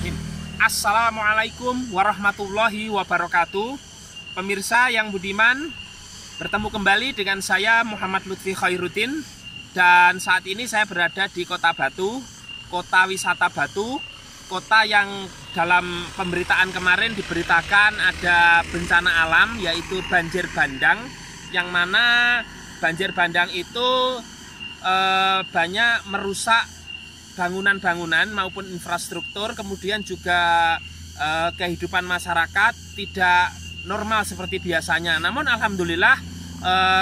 Bismillahirrahmanirrahim. Assalamualaikum warahmatullahi wabarakatuh. Pemirsa yang budiman, bertemu kembali dengan saya Muhammad Lutfi Khairuddin. Dan saat ini saya berada di Kota Batu, kota wisata Batu, kota yang dalam pemberitaan kemarin diberitakan ada bencana alam, yaitu banjir bandang, yang mana banjir bandang itu banyak merusak bangunan-bangunan maupun infrastruktur, kemudian juga kehidupan masyarakat tidak normal seperti biasanya. Namun alhamdulillah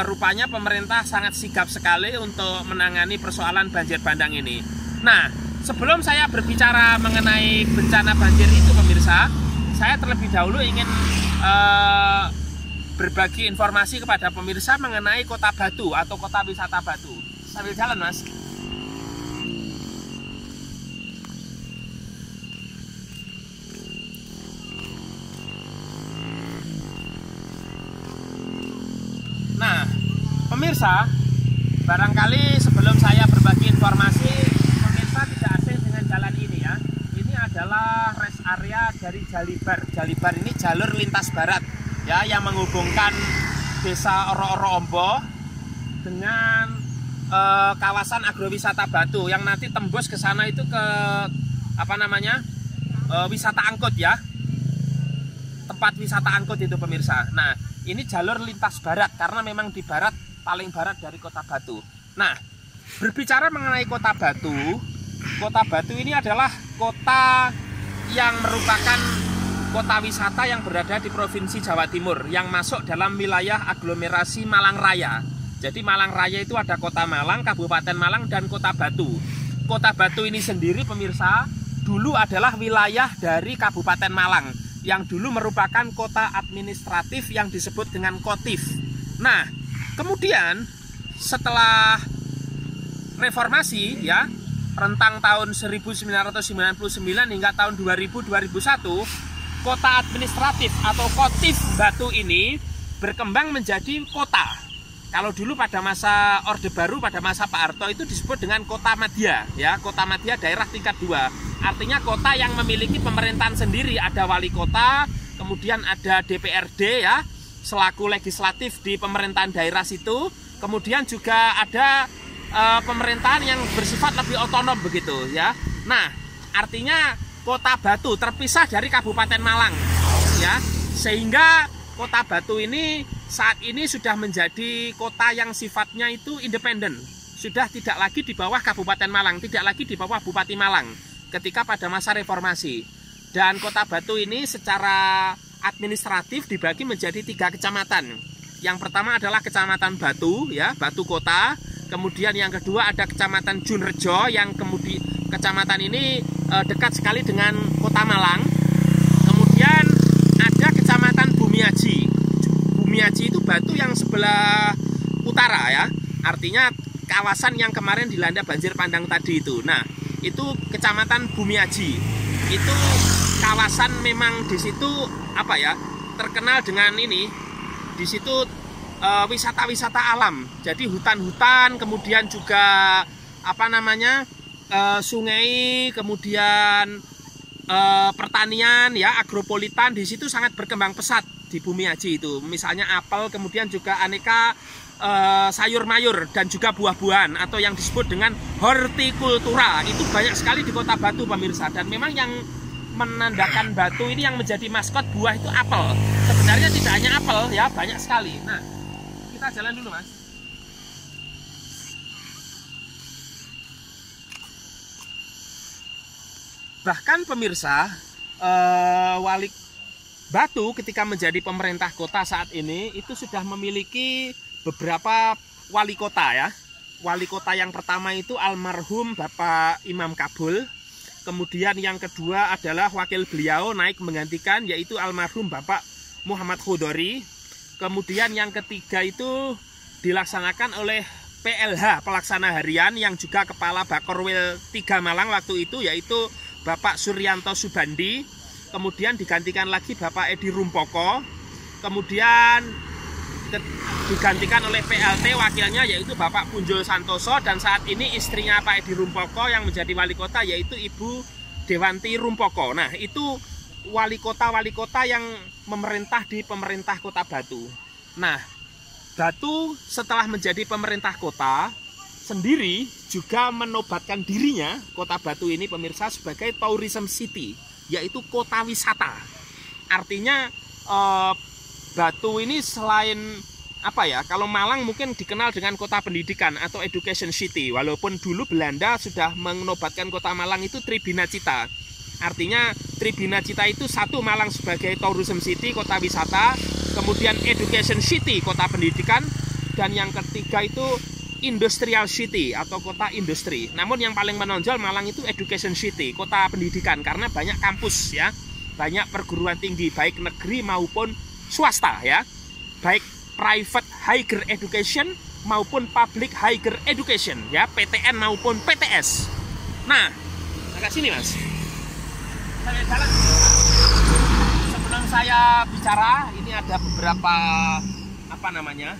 rupanya pemerintah sangat sigap sekali untuk menangani persoalan banjir bandang ini. Nah, sebelum saya berbicara mengenai bencana banjir itu pemirsa, saya terlebih dahulu ingin berbagi informasi kepada pemirsa mengenai Kota Batu atau kota wisata Batu. Sambil jalan, Mas. Nah, pemirsa, barangkali sebelum saya berbagi informasi, pemirsa tidak asing dengan jalan ini ya. Ini adalah rest area dari Jalibar. Jalibar ini jalur lintas barat ya, yang menghubungkan desa Oro-Oro Ombo dengan kawasan agrowisata Batu, yang nanti tembus ke sana itu ke wisata angkut ya. Tempat wisata angkut itu pemirsa. Nah, ini jalur lintas barat karena memang di barat, paling barat dari Kota Batu. Nah, berbicara mengenai Kota Batu ini adalah kota yang merupakan kota wisata yang berada di Provinsi Jawa Timur, yang masuk dalam wilayah aglomerasi Malang Raya. Jadi Malang Raya itu ada Kota Malang, Kabupaten Malang, dan Kota Batu. Kota Batu ini sendiri pemirsa, dulu adalah wilayah dari Kabupaten Malang, yang dulu merupakan kota administratif yang disebut dengan Kotif. Nah, kemudian setelah reformasi ya, rentang tahun 1999 hingga tahun 2000-2001, kota administratif atau Kotif Batu ini berkembang menjadi kota. Kalau dulu pada masa Orde Baru, pada masa Pak Harto itu disebut dengan Kota Madya ya, Kota Madya daerah tingkat 2. Artinya kota yang memiliki pemerintahan sendiri, ada wali kota, kemudian ada DPRD ya, selaku legislatif di pemerintahan daerah situ. Kemudian juga ada pemerintahan yang bersifat lebih otonom begitu ya. Nah, artinya Kota Batu terpisah dari Kabupaten Malang ya, sehingga Kota Batu ini saat ini sudah menjadi kota yang sifatnya itu independen, sudah tidak lagi di bawah Kabupaten Malang, tidak lagi di bawah Bupati Malang ketika pada masa reformasi. Dan Kota Batu ini secara administratif dibagi menjadi 3 kecamatan. Yang pertama adalah Kecamatan Batu ya, Batu Kota. Kemudian yang kedua ada Kecamatan Junrejo, yang kemudian kecamatan ini dekat sekali dengan Kota Malang. Kemudian ada Kecamatan Bumiaji. Bumiaji itu Batu yang sebelah utara ya, artinya kawasan yang kemarin dilanda banjir bandang tadi itu. Nah, itu Kecamatan Bumiaji. Itu kawasan memang di situ terkenal dengan ini. Di situ wisata-wisata alam. Jadi hutan-hutan, kemudian juga sungai, kemudian pertanian ya, agropolitan di situ sangat berkembang pesat di Bumiaji itu. Misalnya apel, kemudian juga aneka sayur mayur dan juga buah-buahan atau yang disebut dengan hortikultura. Itu banyak sekali di Kota Batu pemirsa, dan memang yang menandakan Batu ini yang menjadi maskot buah itu apel. Sebenarnya tidak hanya apel ya, banyak sekali. Nah, kita jalan dulu Mas. Bahkan pemirsa, wali Batu ketika menjadi pemerintah kota saat ini itu sudah memiliki beberapa wali kota ya. Wali kota yang pertama itu almarhum Bapak Imam Kabul. Kemudian yang kedua adalah wakil beliau naik menggantikan, yaitu almarhum Bapak Muhammad Khodori. Kemudian yang ketiga itu dilaksanakan oleh PLH, pelaksana harian, yang juga kepala Bakorwil 3 Malang waktu itu, yaitu Bapak Suryanto Subandi. Kemudian digantikan lagi Bapak Edi Rumpoko. Kemudian digantikan oleh PLT wakilnya yaitu Bapak Punjul Santoso, dan saat ini istrinya Pak Edi Rumpoko yang menjadi wali kota yaitu Ibu Dewanti Rumpoko. Nah, itu wali kota yang memerintah di pemerintah Kota Batu. Nah, Batu setelah menjadi pemerintah kota sendiri juga menobatkan dirinya, Kota Batu ini pemirsa, sebagai tourism city, yaitu kota wisata. Artinya Batu ini selain apa ya, kalau Malang mungkin dikenal dengan kota pendidikan atau education city, walaupun dulu Belanda sudah menobatkan kota Malang itu Tribunacita. Artinya Tribunacita itu satu, Malang sebagai tourism city, kota wisata, kemudian education city, kota pendidikan, dan yang ketiga itu industrial city atau kota industri. Namun yang paling menonjol Malang itu education city, kota pendidikan, karena banyak kampus ya, banyak perguruan tinggi baik negeri maupun swasta ya, baik private higher education maupun public higher education ya, PTN maupun PTS. Nah, agak sini Mas. Saya jalan. Sebelum saya bicara, ini ada beberapa apa namanya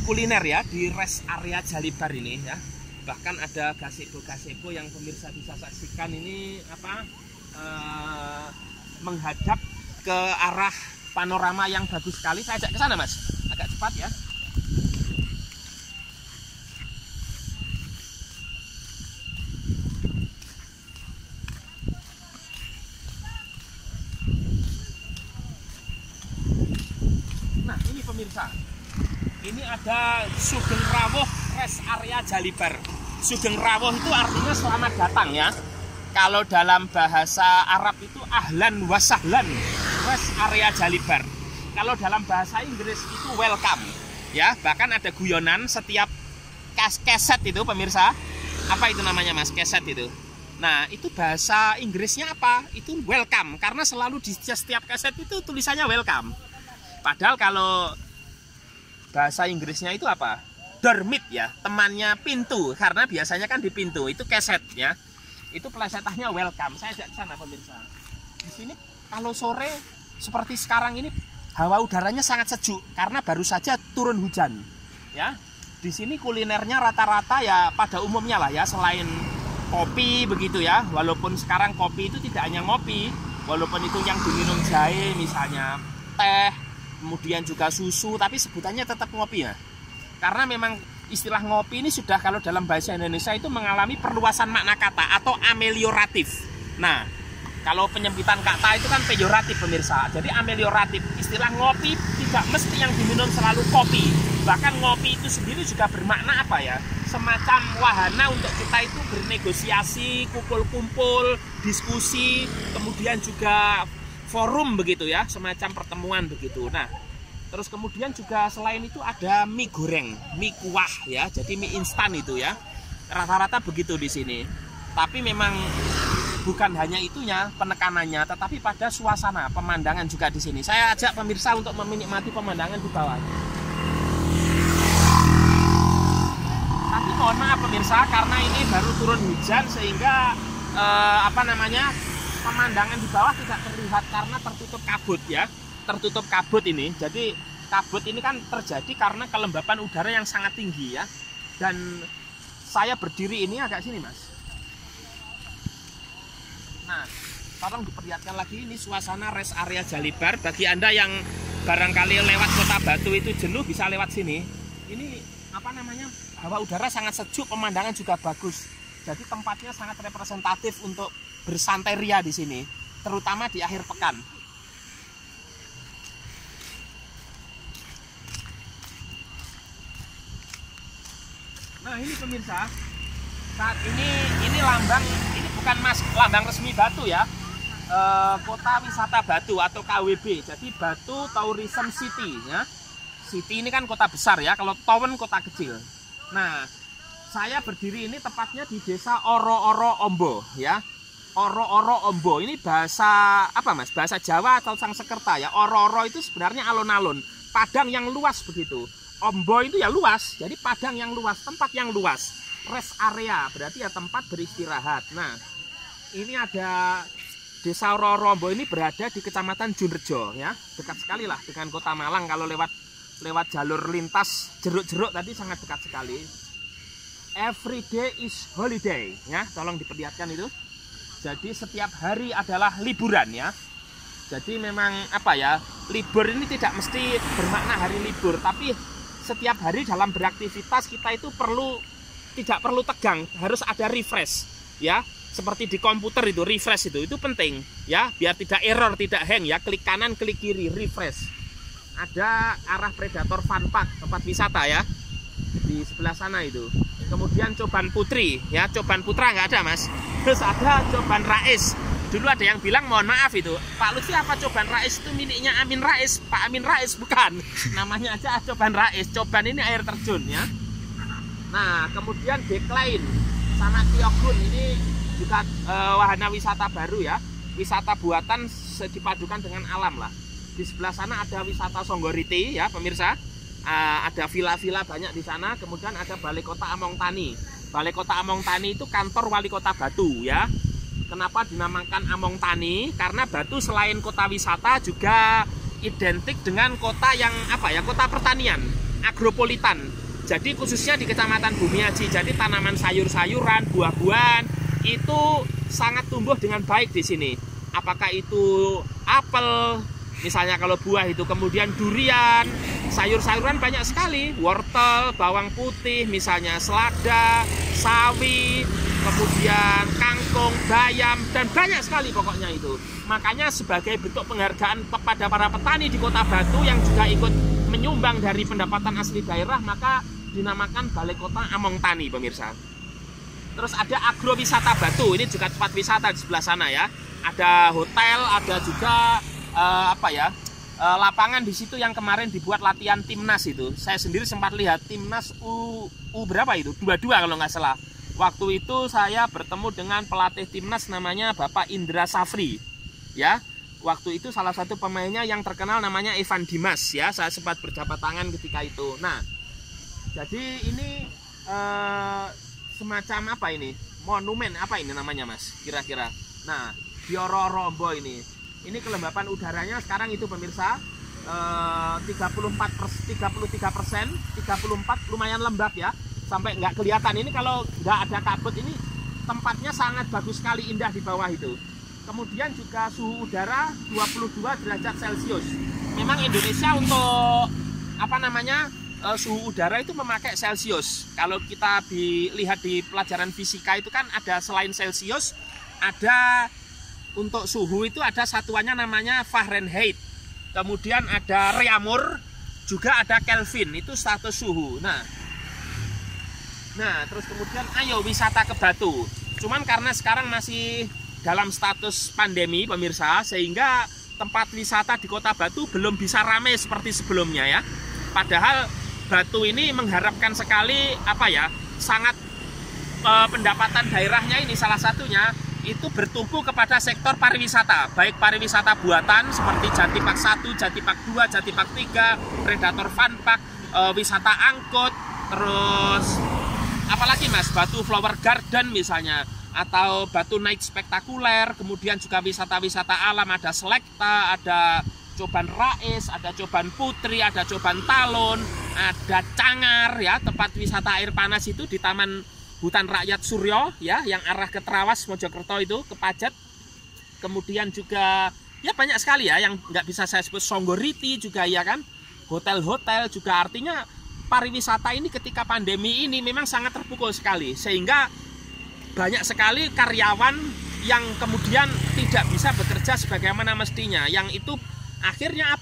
kuliner ya di rest area Jalibar ini ya. Bahkan ada gazebo yang pemirsa bisa saksikan ini apa menghadap ke arah panorama yang bagus sekali. Saya ajak ke sana Mas, agak cepat ya. Nah ini pemirsa, ini ada Sugeng Rawuh rest area Jalibar. Sugeng Rawuh itu artinya selamat datang ya. Kalau dalam bahasa Arab itu ahlan wa sahlan rest area Jalibar. Kalau dalam bahasa Inggris itu welcome ya. Bahkan ada guyonan setiap keset itu pemirsa. Apa itu namanya Mas, keset itu? Nah itu bahasa Inggrisnya apa? Itu welcome, karena selalu di setiap keset itu tulisannya welcome. Padahal kalau bahasa Inggrisnya itu apa? Dormit ya, temannya pintu, karena biasanya kan di pintu itu keset ya. Itu pelesetannya welcome. Saya ajak ke sana pemirsa. Di sini kalau sore seperti sekarang ini hawa udaranya sangat sejuk karena baru saja turun hujan. Ya. Di sini kulinernya rata-rata ya pada umumnya lah ya, selain kopi begitu ya. Walaupun sekarang kopi itu tidak hanya ngopi, walaupun itu yang diminum jahe misalnya, teh, kemudian juga susu, tapi sebutannya tetap ngopi ya. Karena memang istilah ngopi ini sudah kalau dalam bahasa Indonesia itu mengalami perluasan makna kata atau amelioratif. Nah, kalau penyempitan kata itu kan pejoratif pemirsa. Jadi amelioratif, istilah ngopi tidak mesti yang diminum selalu kopi. Bahkan ngopi itu sendiri juga bermakna apa ya? Semacam wahana untuk kita itu bernegosiasi, kumpul-kumpul, diskusi, kemudian juga forum begitu ya, semacam pertemuan begitu. Nah, terus kemudian juga selain itu ada mie goreng, mie kuah ya, jadi mie instan itu ya. Rata-rata begitu di sini. Tapi memang bukan hanya itunya penekanannya, tetapi pada suasana pemandangan juga di sini. Saya ajak pemirsa untuk menikmati pemandangan di bawah. Tapi mohon maaf pemirsa, karena ini baru turun hujan sehingga pemandangan di bawah tidak terlihat karena tertutup kabut ya. Tertutup kabut ini. Jadi kabut ini kan terjadi karena kelembapan udara yang sangat tinggi ya. Dan saya berdiri ini agak sini Mas. Nah, tolong diperlihatkan lagi ini suasana rest area Jalibar. Bagi Anda yang barangkali lewat Kota Batu itu jenuh bisa lewat sini. Ini hawa udara sangat sejuk, pemandangan juga bagus. Jadi tempatnya sangat representatif untuk bersantai ria di sini, terutama di akhir pekan. Nah ini pemirsa, saat ini lambang, ini bukan lambang resmi Batu ya, Kota Wisata Batu atau KWB. Jadi Batu Tourism City ya. City ini kan kota besar ya, kalau town kota kecil. Nah saya berdiri ini tepatnya di desa Oro-Oro Ombo ya. Oro-Oro Ombo ini bahasa apa Mas? Bahasa Jawa atau Sangsekerta ya. Oro-oro itu sebenarnya alun-alun, padang yang luas begitu. Ombo itu ya luas, jadi padang yang luas, tempat yang luas. Rest area berarti ya tempat beristirahat. Nah, ini ada desa Oro-Oro Ombo ini berada di Kecamatan Junrejo ya. Dekat sekali lah dengan Kota Malang, kalau lewat jalur lintas jeruk-jeruk tadi sangat dekat sekali. Every day is holiday ya, tolong diperlihatkan itu. Jadi setiap hari adalah liburan ya. Jadi memang apa ya, libur ini tidak mesti bermakna hari libur, tapi setiap hari dalam beraktivitas kita itu tidak perlu tegang, harus ada refresh ya. Seperti di komputer itu refresh itu penting ya, biar tidak error, tidak hang ya. Klik kanan, klik kiri, refresh. Ada arah Predator Fun Park, tempat wisata ya, di sebelah sana itu. Kemudian Coban Putri ya, Coban Putra nggak ada mas. Terus ada Coban Rais. Dulu ada yang bilang, mohon maaf itu, Pak Lutfi apa Coban Rais itu miliknya Amin Rais? Pak Amin Rais, bukan. Namanya aja Coban Rais. Coban ini air terjun ya. Nah, kemudian Decline sama Kyogun ini juga wahana wisata baru ya. Wisata buatan dipadukan dengan alam lah. Di sebelah sana ada wisata Songgoriti ya pemirsa. Ada villa-villa banyak di sana. Kemudian ada Balai Kota Among Tani. Balai Kota Among Tani itu kantor wali kota Batu ya. Kenapa dinamakan Among Tani? Karena Batu selain kota wisata juga identik dengan kota yang apa ya, kota pertanian, agropolitan. Jadi khususnya di Kecamatan Bumiaji, jadi tanaman sayur-sayuran, buah-buahan itu sangat tumbuh dengan baik di sini. Apakah itu apel, misalnya kalau buah itu, kemudian durian, sayur-sayuran banyak sekali, wortel, bawang putih, misalnya selada, sawi, kemudian kangkung, bayam, dan banyak sekali pokoknya itu. Makanya sebagai bentuk penghargaan kepada para petani di Kota Batu yang juga ikut menyumbang dari pendapatan asli daerah, maka dinamakan Balai Kota Among Tani pemirsa. Terus ada Agrowisata Batu, ini juga tempat wisata di sebelah sana ya. Ada hotel, ada juga lapangan di situ yang kemarin dibuat latihan timnas itu. Saya sendiri sempat lihat timnas U berapa itu? 22 kalau nggak salah. Waktu itu saya bertemu dengan pelatih timnas namanya Bapak Indra Safri ya. Waktu itu salah satu pemainnya yang terkenal namanya Evan Dimas ya. Saya sempat berjabat tangan ketika itu. Nah, jadi ini semacam apa ini? Monumen apa ini namanya mas? Kira-kira. Nah, Bioro Rombo ini kelembapan udaranya sekarang itu pemirsa 33%, 34 lumayan lembab ya. Sampai nggak kelihatan. Ini kalau nggak ada kabut ini tempatnya sangat bagus sekali, indah di bawah itu. Kemudian juga suhu udara 22 derajat Celcius. Memang Indonesia untuk suhu udara itu memakai Celcius. Kalau kita lihat di pelajaran fisika itu kan ada selain Celcius, ada untuk suhu itu ada satuannya namanya Fahrenheit. Kemudian ada Reaumur, juga ada Kelvin, itu status suhu. Nah, terus kemudian ayo wisata ke Batu. Cuman karena sekarang masih dalam status pandemi pemirsa, sehingga tempat wisata di Kota Batu belum bisa ramai seperti sebelumnya ya. Padahal Batu ini mengharapkan sekali sangat pendapatan daerahnya ini salah satunya itu bertumpu kepada sektor pariwisata, baik pariwisata buatan seperti Jatipak 1, Jatipak 2, Jatipak 3, Predator Fun Park, wisata angkut, terus apalagi mas, Batu Flower Garden misalnya, atau Batu Night Spektakuler, kemudian juga wisata-wisata alam, ada Selekta, ada Coban Rais, ada Coban Putri, ada Coban Talon, ada Cangar ya, tempat wisata air panas itu di Taman Hutan Rakyat Suryo ya, yang arah ke Trawas Mojokerto itu, ke Pajat. Kemudian juga ya banyak sekali ya yang nggak bisa saya sebut, Songgoriti juga ya kan, hotel-hotel juga. Artinya pariwisata ini ketika pandemi ini memang sangat terpukul sekali, sehingga banyak sekali karyawan yang kemudian tidak bisa bekerja sebagaimana mestinya, yang itu akhirnya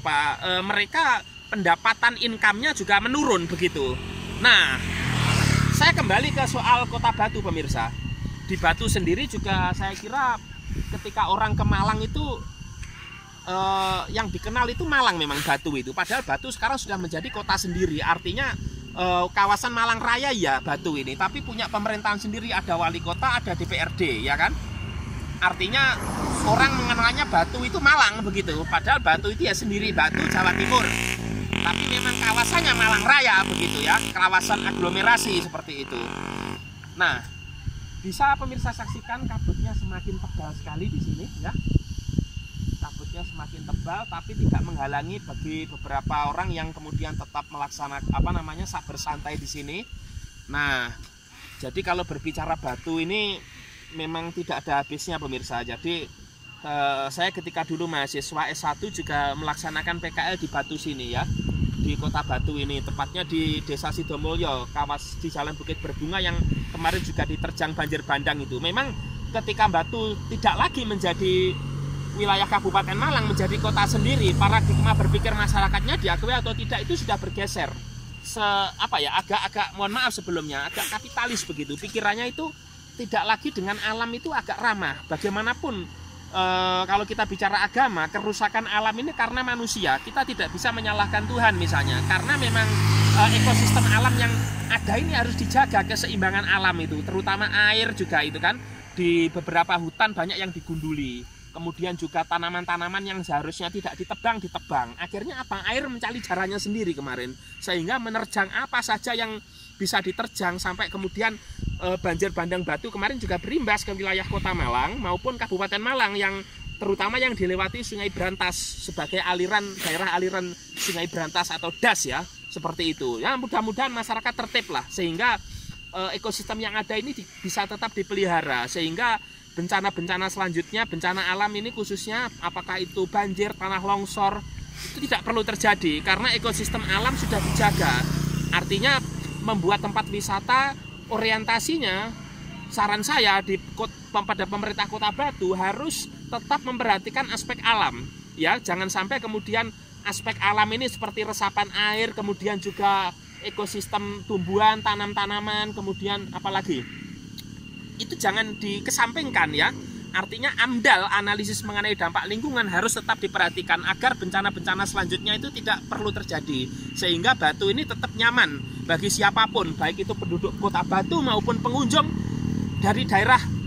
mereka pendapatan income-nya juga menurun begitu. Nah, saya kembali ke soal Kota Batu pemirsa. Di Batu sendiri juga saya kira ketika orang ke Malang itu yang dikenal itu Malang memang Batu itu. Padahal Batu sekarang sudah menjadi kota sendiri. Artinya kawasan Malang Raya ya Batu ini, tapi punya pemerintahan sendiri, ada wali kota, ada DPRD ya kan. Artinya orang mengenalnya Batu itu Malang begitu. Padahal Batu itu ya sendiri, Batu Jawa Timur. Tapi memang kawasannya Malang Raya begitu ya, kawasan aglomerasi seperti itu. Nah, bisa pemirsa saksikan kabutnya semakin tebal sekali di sini ya. Kabutnya semakin tebal, tapi tidak menghalangi bagi beberapa orang yang kemudian tetap melaksanakan bersantai di sini. Nah, jadi kalau berbicara Batu ini memang tidak ada habisnya pemirsa. Jadi saya ketika dulu mahasiswa S1 juga melaksanakan PKL di Batu sini ya, di Kota Batu ini, tepatnya di Desa Sidomulyo, kawas di Jalan Bukit Berbunga yang kemarin juga diterjang banjir bandang itu. Memang ketika Batu tidak lagi menjadi wilayah Kabupaten Malang, menjadi kota sendiri, paradigma berpikir masyarakatnya diakui atau tidak itu sudah bergeser. Agak mohon maaf sebelumnya, agak kapitalis begitu. Pikirannya itu tidak lagi dengan alam itu agak ramah. Bagaimanapun kalau kita bicara agama, kerusakan alam ini karena manusia. Kita tidak bisa menyalahkan Tuhan misalnya, karena memang ekosistem alam yang ada ini harus dijaga, keseimbangan alam itu, terutama air juga itu kan. Di beberapa hutan banyak yang digunduli. Kemudian juga tanaman-tanaman yang seharusnya tidak ditebang. Akhirnya apa? Air mencari caranya sendiri kemarin, sehingga menerjang apa saja yang bisa diterjang, sampai kemudian banjir bandang Batu kemarin juga berimbas ke wilayah Kota Malang maupun Kabupaten Malang, yang terutama yang dilewati Sungai Brantas sebagai daerah aliran Sungai Brantas atau DAS ya, seperti itu. Ya mudah-mudahan masyarakat tertib lah, sehingga ekosistem yang ada ini bisa tetap dipelihara, sehingga bencana-bencana selanjutnya, bencana alam ini khususnya apakah itu banjir, tanah longsor, itu tidak perlu terjadi karena ekosistem alam sudah dijaga. Artinya membuat tempat wisata orientasinya, saran saya pada pemerintah Kota Batu harus tetap memperhatikan aspek alam ya, jangan sampai kemudian aspek alam ini seperti resapan air, kemudian juga ekosistem tumbuhan, tanam-tanaman, kemudian apalagi itu jangan dikesampingkan ya. Artinya AMDAL, analisis mengenai dampak lingkungan, harus tetap diperhatikan agar bencana-bencana selanjutnya itu tidak perlu terjadi, sehingga Batu ini tetap nyaman bagi siapapun, baik itu penduduk Kota Batu maupun pengunjung dari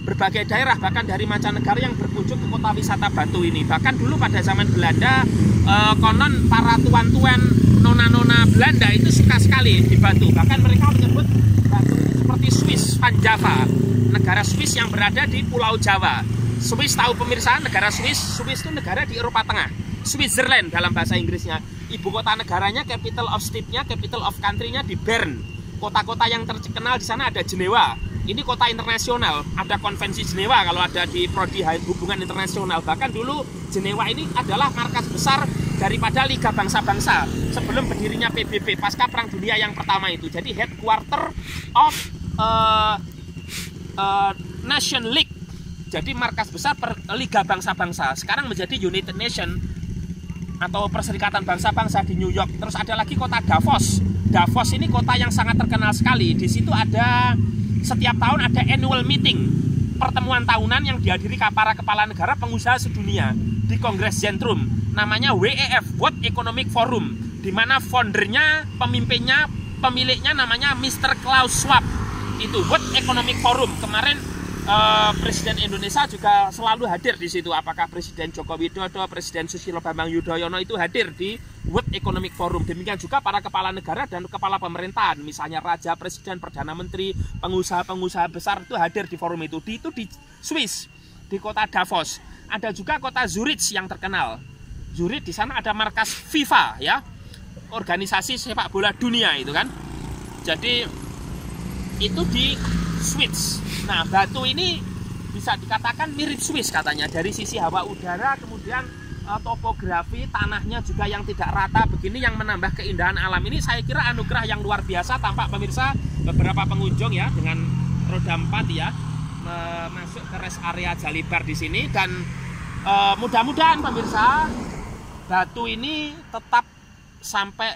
berbagai daerah, bahkan dari mancanegara yang berkunjung ke kota wisata Batu ini. Bahkan dulu pada zaman Belanda, konon para tuan-tuan, nona-nona Belanda itu suka sekali di Batu. Bahkan mereka menyebut Batu itu seperti Swiss Van Java, negara Swiss yang berada di Pulau Jawa. Swiss, tahu pemirsa, negara Swiss itu negara di Eropa Tengah. Switzerland dalam bahasa Inggrisnya. Ibu kota negaranya, capital of state-nya, capital of country-nya di Bern. Kota-kota yang terkenal di sana ada Jenewa. Ini kota internasional, ada konvensi Jenewa kalau ada di prodi hubungan internasional. Bahkan dulu Jenewa ini adalah markas besar daripada Liga Bangsa-Bangsa sebelum berdirinya PBB pasca Perang Dunia yang pertama itu. Jadi headquarter of Nation League, jadi markas besar Liga Bangsa-Bangsa. Sekarang menjadi United Nation atau Perserikatan Bangsa-Bangsa di New York. Terus ada lagi kota Davos. Davos ini kota yang sangat terkenal sekali. Di situ ada setiap tahun ada annual meeting, pertemuan tahunan yang dihadiri para kepala negara pengusaha sedunia di Kongres Zentrum. Namanya WEF, World Economic Forum, di mana foundernya, pemimpinnya, pemiliknya namanya Mr. Klaus Schwab. Itu World Economic Forum. Kemarin Presiden Indonesia juga selalu hadir di situ. Apakah Presiden Joko Widodo, Presiden Susilo Bambang Yudhoyono itu hadir di World Economic Forum. Demikian juga para kepala negara dan kepala pemerintahan, misalnya Raja, Presiden, Perdana Menteri, pengusaha-pengusaha besar itu hadir di forum itu. Itu di Swiss, di kota Davos. Ada juga kota Zurich yang terkenal. Zurich, di sana ada markas FIFA ya, organisasi sepak bola dunia itu kan. Jadi itu di Swiss. Nah, Batu ini bisa dikatakan mirip Swiss katanya, dari sisi hawa udara, kemudian topografi tanahnya juga yang tidak rata begini, yang menambah keindahan alam ini. Saya kira anugerah yang luar biasa. Tampak pemirsa beberapa pengunjung ya dengan roda 4 ya masuk ke rest area Jalibar di sini, dan mudah-mudahan pemirsa Batu ini tetap sampai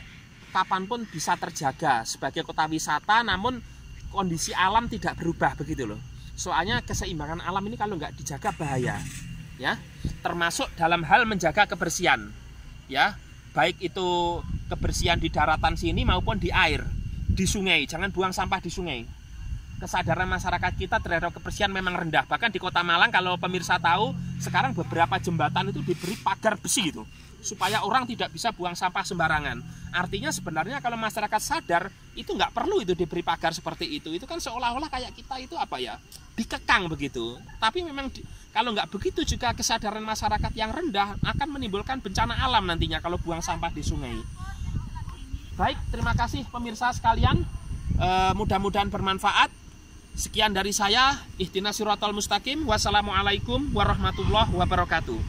kapanpun bisa terjaga sebagai kota wisata, namun kondisi alam tidak berubah begitu loh. Soalnya keseimbangan alam ini kalau nggak dijaga bahaya ya, termasuk dalam hal menjaga kebersihan ya, baik itu kebersihan di daratan sini maupun di air, di sungai. Jangan buang sampah di sungai. Kesadaran masyarakat kita terhadap kebersihan memang rendah. Bahkan di Kota Malang, kalau pemirsa tahu, sekarang beberapa jembatan itu diberi pagar besi itu, supaya orang tidak bisa buang sampah sembarangan. Artinya sebenarnya kalau masyarakat sadar, itu nggak perlu itu diberi pagar seperti itu. Itu kan seolah-olah kayak kita itu apa ya, dikekang begitu. Tapi memang kalau nggak begitu juga kesadaran masyarakat yang rendah akan menimbulkan bencana alam nantinya kalau buang sampah di sungai. Baik, terima kasih pemirsa sekalian. Mudah-mudahan bermanfaat. Sekian dari saya, ihdinas siratal mustaqim. Wassalamualaikum warahmatullahi wabarakatuh.